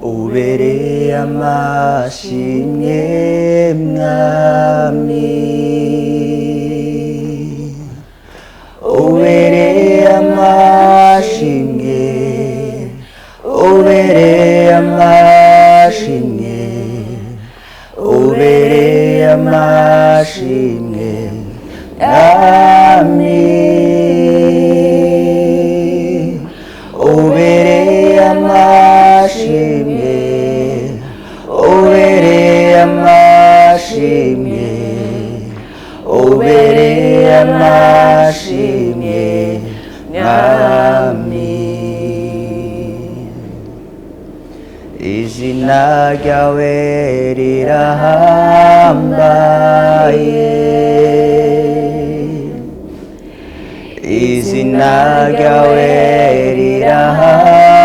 ubereye amashimwe mwami ubereye amashimwe ubereye amashimwe ubereye amashimwe mwami ubereye amashimwe ubereye amashimwe ubereye amashimwe mwami izina ryawe rirahambaye izina ryawe rirahambaye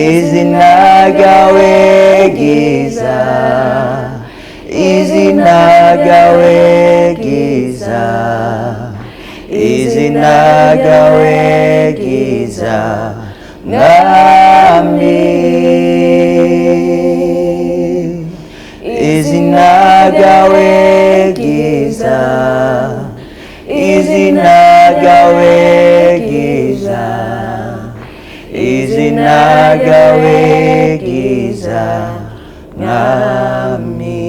izina ryawe ryiza izina ryawe ryiza izina ryawe ryiza mwami izina ryawe ryiza izina ryawe ryiza izina ryawe ryiza mwami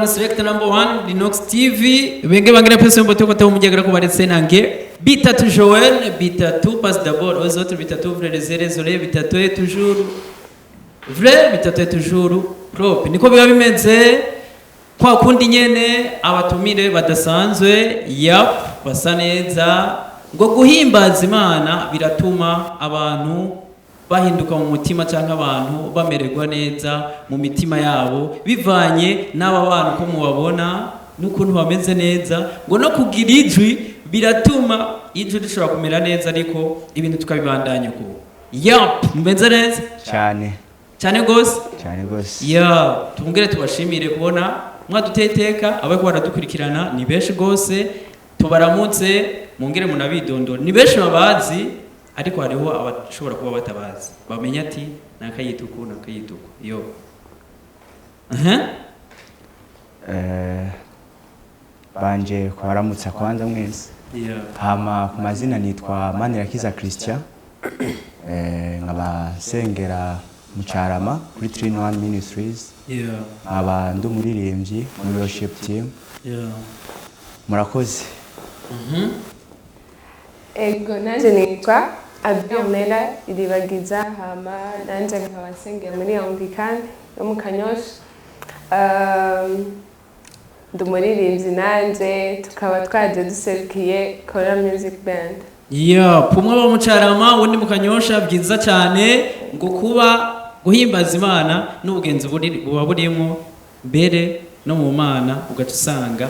Select number 1 Linox TV benge bangira pesa mbote ko tawo mujegera ko baretse nange bitatu Joel bitatu passe d'abord aux autres bitatu vrai les résolé bitatu est toujours vrai bitatu est toujours propre niko biba bimeze kwa kundi nyene abatumire badasanzwe yap basa neza ngo guhimbaza Imana biratuma abantu bahinduka mu mutima cyangwa abantu bamererwa neza mu mitima yabo bivanye n'aba bantu ko mubabona n'ukuntu bameze neza ngo no kugira ijwi biratuma ijwi rishobora kumera neza ariko ibintu tukabibandanya uko yap mumeze neza cyane cyane gose ya tungere tubashimire kubona mwaduteteka abako baradukurikirana ni benshi gose tubaramutse mungere munabidondora ni benshi babazi ariko hariho abashobora kuba batabazi bamenya ati nakayituku yo banje kwaramutsa kwanza mwese hama ku mazina nitwa Manirakiza Christian nkaba sengera mu Carama kuri 3-in-1 Ministries nkaba ndumuririmbyi mu worship team murakoze ego nanje nitwa Abionela iribagiza hama nanje nkaba sengera muri Anglikani yo mu Kanyosha ndumuririmbyi nanje tukaba twaje duserukiye Kora Music Band pumwe bo mu Carama wundi mu Kanyosha byiza cyane ngo kuba guhimbaza Imana n'ubugenzi buba burimo mbere no mu Mana ugaca usanga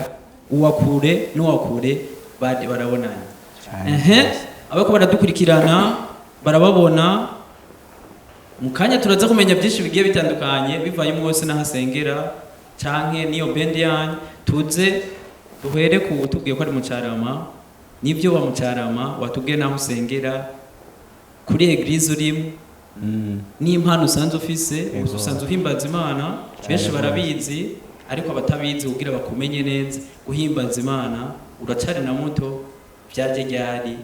uwakure n'uwakure barabonana abako baradukurikirana barababona mu kanya turaza kumenya byinshi bigiye bitandukanye bivaye mu wose n'ahasengera canke niyo band yanyu tuze duhere ku tubwiye ko ari mu Carama nibyo wa mu Carama watubwiye naho usengera kuri eglise urimo n'impano usanzwe ufise usanzwe uhimbaza Imana benshi barabizi ariko abatabizi ugira bakumenye neza guhimbaza Imana uracari na muto byaje ryari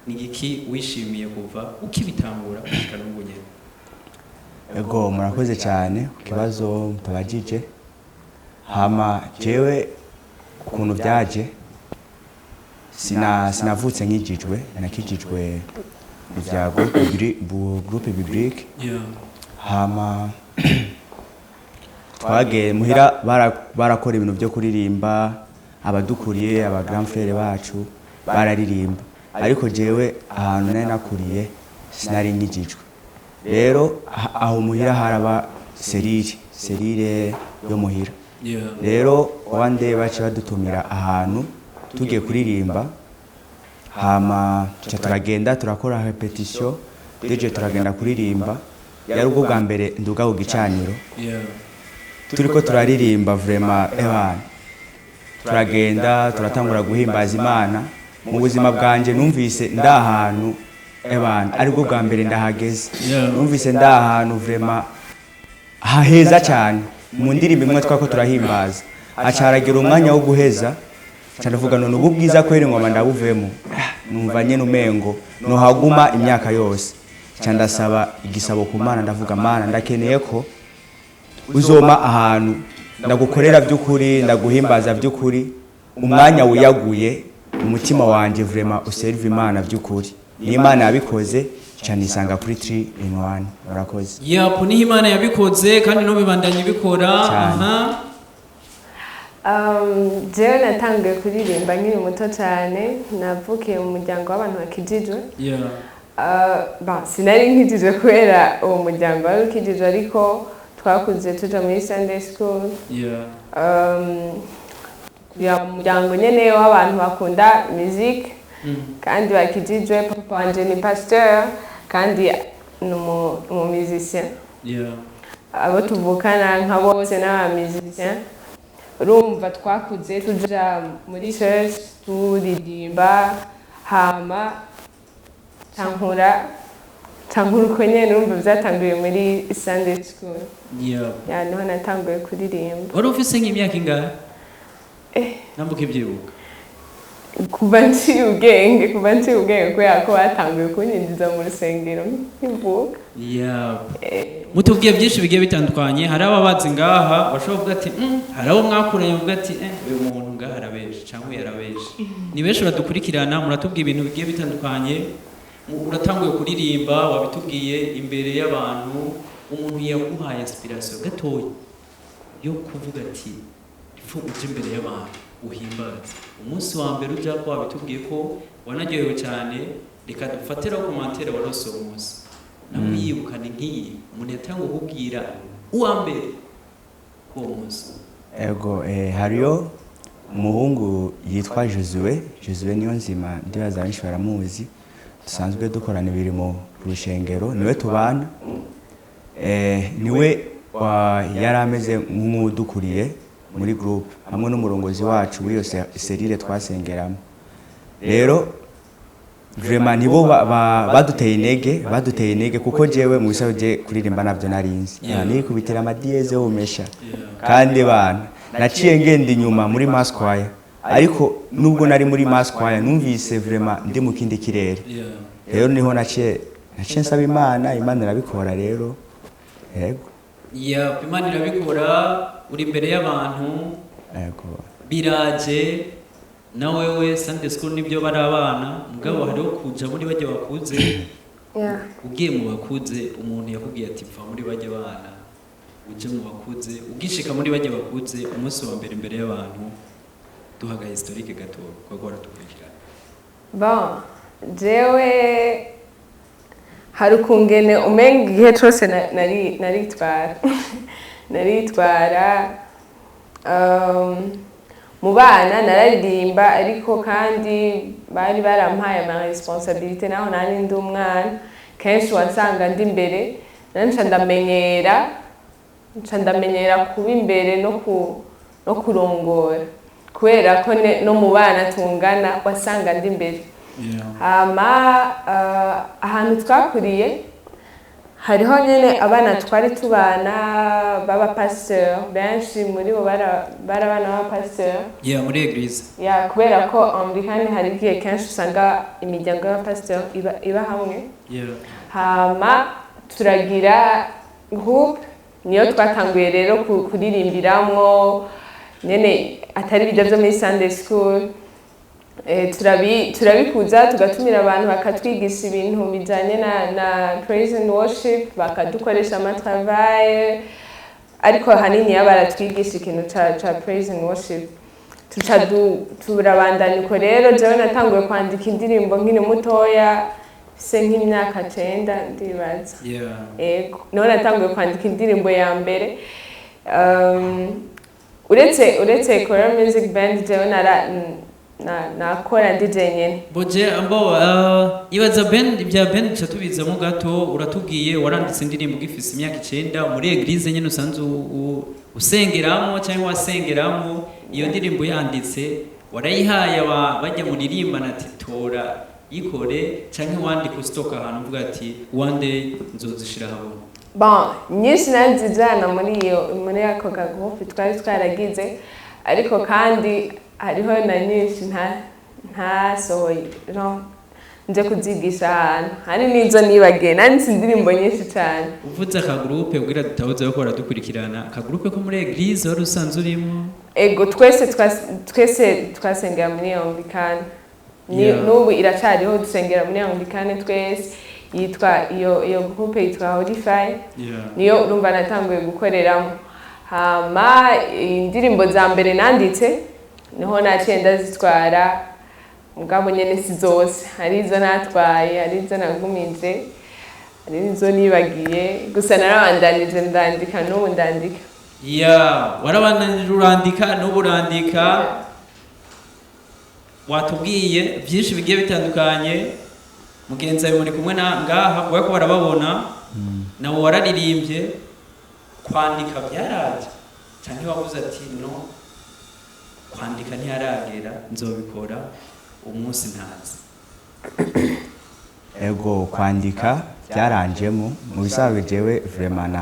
nigiki wishimiye kuva ukibitangura gushika n'ubu nyene ego murakoze cyane kibazo mutabajije hama jewe ukuntu byaje sinavutse nk'ijijwe nakijijwe vya groupe biblique hama twage muhira barakora ibintu byo kuririmba abadukuriye aba grand frère bacu bararirimba ariko jewe ahantu nari nakuriye sinari nkijijwe rero aho muhira haraba serire yo muhira rero wande bace badutumira ahantu tugiye kuririmba hama turagenda turakora repetition deje turagenda kuririmba yari ubwo bwa mbere nduga ku gicaniro turiko turaririmba vraiment turagenda turatangura guhimbaza Imana mu buzima bwanje numvise ndahantu aribwo bwa mbere ndahageze numvise ndahantu vraiment haheza cyane mu ndirimbo imwe twako turahimbaza acaragira umwanya wo guheza cyanavuga none ubu bwiza kwera ngoma ndabuvemo numva nyene umengo no haguma imyaka yose cyandasaba igisabo ku Mana ndavuga Mana ndakeneye ko uzoma ahantu ndagukorera by'ukuri ndaguhimbaza by'ukuri umwanya wiyaguye umutima wanje vraiment userve Imana by'ukuri ni Imana yabikoze cyane isanga kuri 3 in 1 barakoze yapo ni Imana yabikoze kandi no bibandanye bikora aha jewe natangiye kuririmba nkiri muto cyane navukiye mu muryango w'abantu bakijijwe sinari nkijijwe kubera uwo muryango wari ukijijwe ariko twakuze tuja muri Sunday school ya muryango nyene w'abantu bakunda music kandi bakijijwe papa wanje ni pasteur kandi mu musicien abo tuvukana nka bose n'aba musicien urumva twakuze tuja muri church turirimba hama tankura uko nyene urumva byatanguye muri Sunday school niho natanguye kuririmba wari ufise nk'imyaka ingahe nambuka ibyibuka kuba nciye ubwenge kubera ko batanguye kunyinjiza mu rusengero nkivuka mutubwiye byinshi bigiye bitandukanye hari ababazi ngaha bashobora kuvuga ati hari abo mwakuranye bavuga ati uyu muntu ngaha arabeje cyangwa yarabeje ni benshi badukurikirana muratubwiye ibintu bigiye bitandukanye uratanguye kuririmba wabitubwiye imbere y'abantu umuntu yaguhaye inspiration gatoya yo kuvuga ati ifu uje imbere y'abantu uhimbaza umunsi wa mbere ujya ko wabitubwiye ko wanaryohewe cyane reka dufatiraho komantere warose uwo munsi nawe yibukane nk'iyi umuntu yatanga kukubwira uwa mbere uwo munsi ego hariyo umuhungu yitwa Josué niyo nzima ndibaza benshi baramuzi dusanzwe dukorana ibirimo ku rushengero niwe tubana niwe yari ameze nk'udukuriye muri group hamwe n'umurongozi wacu w'iyo serire twasengeramo rero vraiment nibo baduteye intege kuko jewe mu bisabye kuririmba navyo narinzi ni kubitera amadieze umesha kandi bana naciye ngenda inyuma muri mass choir ariko nubwo nari muri mass choir numvise vraiment ndi mu kindi kirere rero niho naciye nsaba Imana irabikora rero yego Imana irabikora uri imbere y'abantu biraje na wewe Sunday school nibyo bari abana mugabo hariho kuja muri bajye bakuze ugiye mu bakuze umuntu yakubwiye ati pfa muri bajye bana uje mu bakuze ugishika muri bajye bakuze umunsi wa mbere imbere y'abantu duhaga historique gato kwagora tukurikirana jewe hari ukungene umenga igihe cyose naritwara mu bana nararirimba ariko kandi bari barampaye ama responsabilité naho nari ndi umwana kenshi wasanga ndi imbere nca ndamenyera kuba imbere no kurongora kubera ko no mu bana tungana wasanga ndi imbere hama ahantu twakuriye hariho nyene abana twari tubana baba pasteur benshi muri bo barabana baba pasteur muri eglise kubera ko Anglikani hari igihe kenshi usanga imiryango y'aba pasteur iba hamwe hama turagira groupe niyo twatanguye rero kuririmbiramwo nyene atari ibyo byo muri Sunday school turabikuza tugatumira abantu bakatwigisha ibintu bijanye na praise and worship bakadukoresha amatravail ariko hanini baratwigisha ikintu ca praise and worship turabandanya uko rero jewe natanguye kwandika indirimbo nkiri mutoya se nk'imyaka 9 ndibaza yego niho natanguye kwandika indirimbo ya mbere uretse Kora Music Band jewe nakora ndi jenyene. Boje ambo ibaza band ibya band cyatubizamo gato uratubwiye waranditse indirimbo gifise imyaka 9 muri eglise nyene usanzwe usengeramo cyangwa wasengeramo iyo ndirimbo yanditse warayihaye bajya muririmba na titora ikore cyangwa wandika ustoka ahantu uvuga ati one day nzozishira habona. Bon, nyinshi nazijana muri ako groupe twari twaragize ariko kandi hariho na nyinshi ntasohoye nje kuzigisha ahantu hari n'izo nibagiye nanditse indirimbo nyinshi cyane. Uvuze aka groupe ubwira dutabuze ko dukurikirana aka groupe ko muri eglise wari usanzwe urimo? Ego twese twasengera muri Anglikane. N'ubu iracariho dusengera muri Anglikane twese. Yitwa iyo groupe yitwa Horify. Niyo urumva natanguye gukoreramo. Hama indirimbo za mbere nanditse niho naciye ndazitwara mugabo nyene si zose. Hari izo natwaye, hari izo nagumije, hari izo nibagiye. Gusa narabandanije ndandika n'ubu ndandika. Warabandanije urandika n'ubu urandika. Watubwiye byinshi bigiye bitandukanye. Mugenzi wawe muri kumwe ngaha kuba ko barababona nawe wararirimbye kwandika byaraje cyangwa wabuze ati no kwandika ntiyaragera nzobikora umunsi ntazi? Ego kwandika byaranjemo mu bisabe jewe vraiment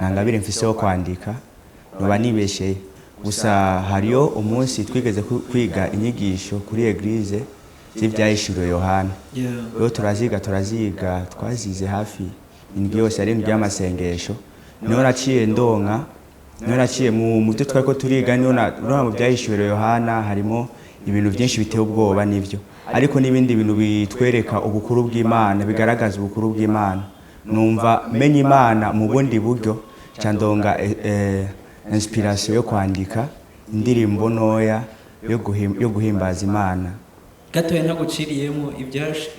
nangabire mfise wo kwandika noba nibeshye gusa hariyo umunsi twigeze kwiga inyigisho kuri eglise z'ivyahishuriwe Yohana. Yo turaziga twazize hafi indwi yose ari indwi y'amasengesho. Niho naciye ndonka, niho naciye mu byo twariko turiga niho mu vyahishuriwe Yohana harimo ibintu byinshi biteye ubwoba n'ivyo. Ariko n'ibindi bintu bitwereka ubukuru bw'Imana, bigaragaza ubukuru bw'Imana. Numva menye Imana mu bundi buryo cyandonga inspiration yo kwandika indirimbo noya yo guhimbaza Imana. Gato ntaguciriyemo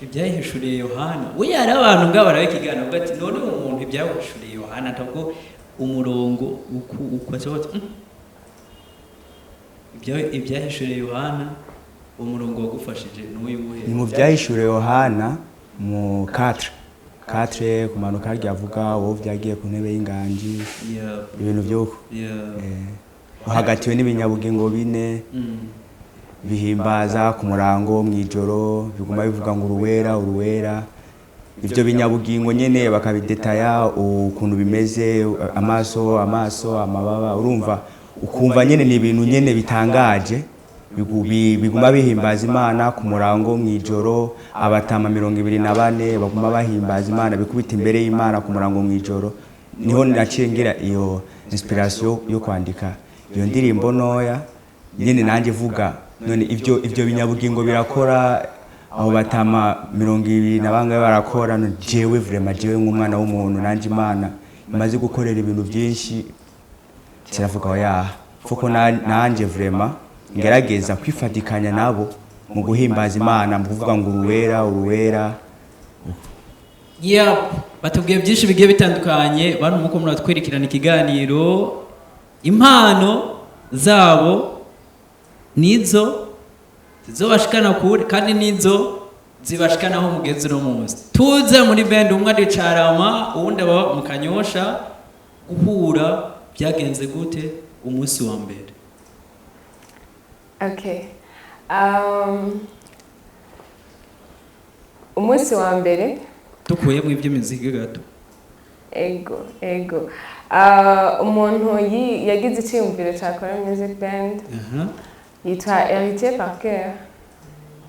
ibyahishuriye Yohana. We yari abantu ngabo barabikigana bati none umuntu ibyahishuriye Yohana ntabwo umurongo ukwacha ibyahishuriye Yohana umurongo wagufashije n'uyu muhe. Ni mu byahishuriye Yohana mu 4 kumanuka ryavuga wo byagiye ku ntebe y'inganji. Ibintu byuko hagatiwe n'ibinyabugingo bine bihimbaza ku murango mwijoro biguma bivuga ngo uruwera. Ibyo binyabugingo nyene bakabidetaya ukuntu bimeze amaso amababa urumva ukumva nyene ni ibintu nyene bitangaje biguma bihimbaza Imana ku murango mwijoro. Abatama 24 baguma bahimbaza Imana bikubita imbere y'Imana ku murango mwijoro. Niho naciye ngira iyo inspiration yo kwandika iyo ndirimbo noya nyene nanje vuga none ivyo binyabugingo birakora aho batama 20 nabangaye barakora no jewe vraiment jewe nk'umwana w'umuntu nanje Imana imaze gukorera ibintu byinshi kiravuga oya fuko nanje vraiment ngerageza kwifatikanya nabo mu guhimbaza Imana mu kuvuga ngo uruwera. Batubwiye byinshi bigiye bitandukanye bantu muko muratwerekerana ikiganiro impano zabo nizo zizobashikana kure kandi nizo zibashikanaho mugenzi no munsi. Tuze muri band umwe ari Carama uwundi aba mu Kanyosha guhura byagenze gute umunsi wa mbere? Okay. Umunsi wa mbere tukuye mu iby'imiziki gato. Ego. Umuntu yagize icyumviro cya Kora Music Band. Yitwa Héritier Parker.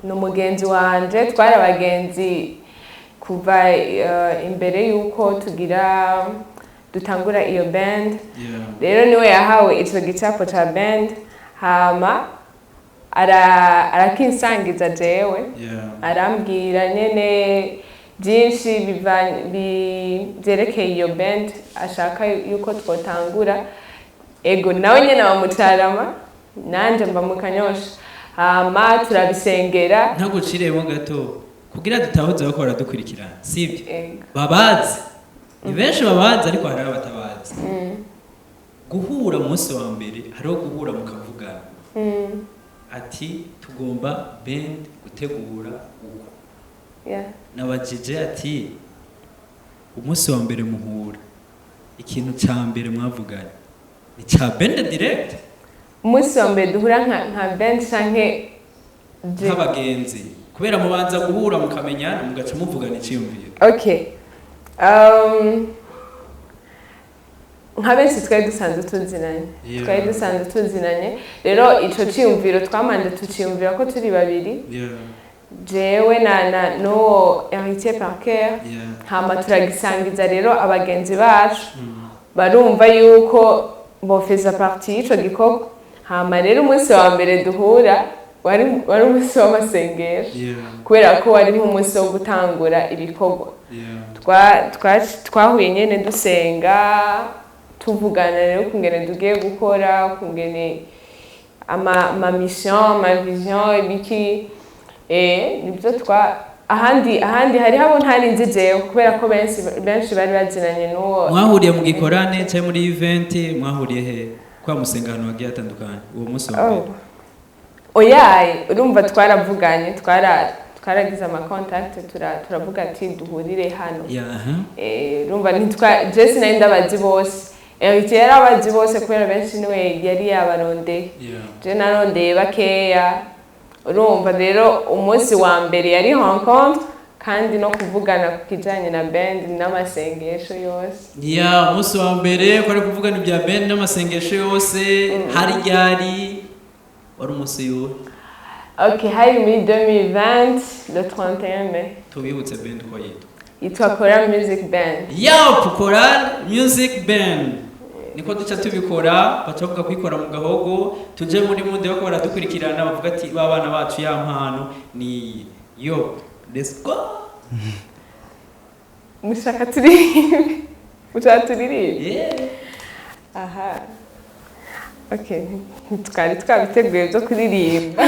No mugenzi wanje twari abagenzi kuva imbere yuko dutangura iyo band. Rero niwe yahawe ico gicapo cha band hama arakinsangiza jewe. Arambwira nyene byinshi byerekeye iyo band ashaka yuko twotangura. Ego nawe nyene wa Carama nanje mba mu Kanyosha hama turabisengera. Ntaguciremo gato kugira dutahuze bako baradukurikirana sibyo? Babazi ni benshi babazi ariko hari abatabazi. Guhura umunsi wa mbere hariho guhura mukavugana ati tugomba band gutegura uko nabajije ati umunsi wa mbere muhura ikintu cya mbere mwavuganye ni cya band direct umunsi wa mbere duhura nka band canke nk'abagenzi kubera mubanza guhura mukamenyana mugaca muvugana iciyumviro okay nka benshi twari dusanzwe tuzinanye rero ico ciyumviro twamanje tuciyumvira ko turi babiri jewe na no héritier par cœur hama turagisangiza rero abagenzi bacu barumva yuko bofeza partie y'ico gikorwa hama rero umunsi wa mbere duhura wari umunsi w'amasengesho kubera ko wari nk'umunsi wo gutangura ibikorwa twahuye nyene dusenga tuvugana rero kungene tugiye gukora kungene ama mission ama vision ibiki nibyo ahandi hari habo ntari nzijeyo kubera ko benshi bari bazinanye n'uwo mwahuriye mu gikorane cyangwa muri event mwahuriye he kwa musengano wagiye atandukanye uwo munsi wa mbere oyaye urumva twaravuganye twaragize ama contact turavuga ati duhurire hano urumva Jesse nari ndabazi bose yari abazi bose kubera benshi niwe yari yabarondeye je narondeye bakeya urumva rero umunsi wa mbere yari rencontre kandi no kuvugana ku kijanye na band n'amasengesho yose umunsi wa mbere kwari kuvugana ibya band n'amasengesho yose hari ryari wari umunsi yuwe okay hari muri 2020 le 31 mai tubibutse band ko yitwa Kora Music Band Kora Music Band niko duca tubikora bacavuga kwikora mu gahogo tuje muri munde bako baradukurikirana bavuga ati babana bacu ya mpano ni let's go mushaka turiri aha okay twari twabiteguye byo kuririmba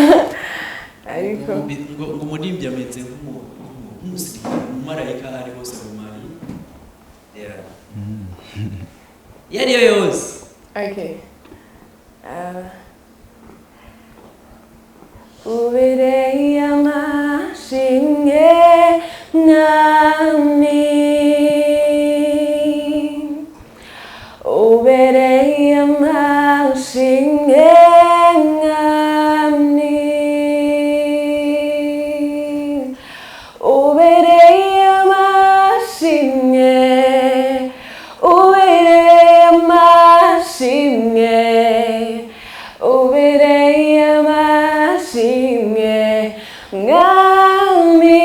ariko ngo murimbye ameze nk'umumarayika ari hose mu mari yariyo yose okay ubereye amashimwe mwami ubereye amashimwe mwami ubereye amashimwe ubereye amashimwe ubereye amashimwe mwami